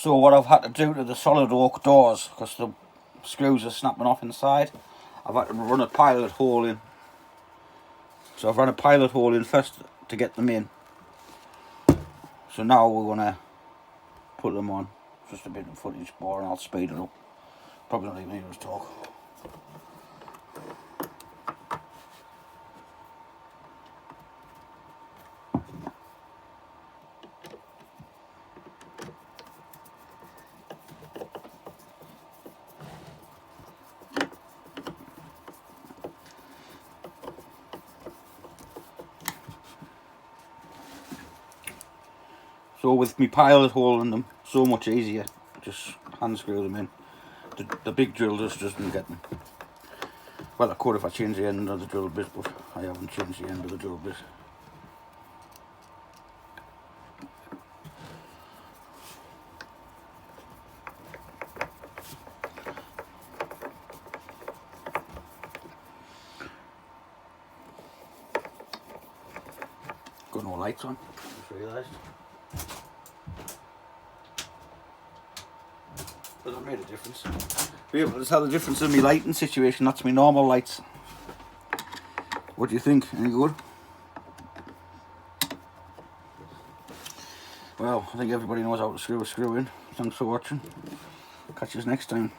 So what I've had to do to the solid oak doors, because the screws are snapping off inside, I've had to run a pilot hole in. So I've run a pilot hole in first to get them in. So now we're going to put them on. Just a bit of footage more and I'll speed it up. Probably not even hear us talk. So with me pilot hole in them, so much easier. Just hand screw them in. The big drill just doesn't get them. Well, I could if I change the end of the drill bit, but I haven't changed the end of the drill bit. Got no lights on, just realised. But that made a difference. Be able to tell the difference in my lighting situation. That's my normal lights. What do you think? Any good? Well, I think everybody knows how to screw a screw in. Thanks for watching. Catch us next time.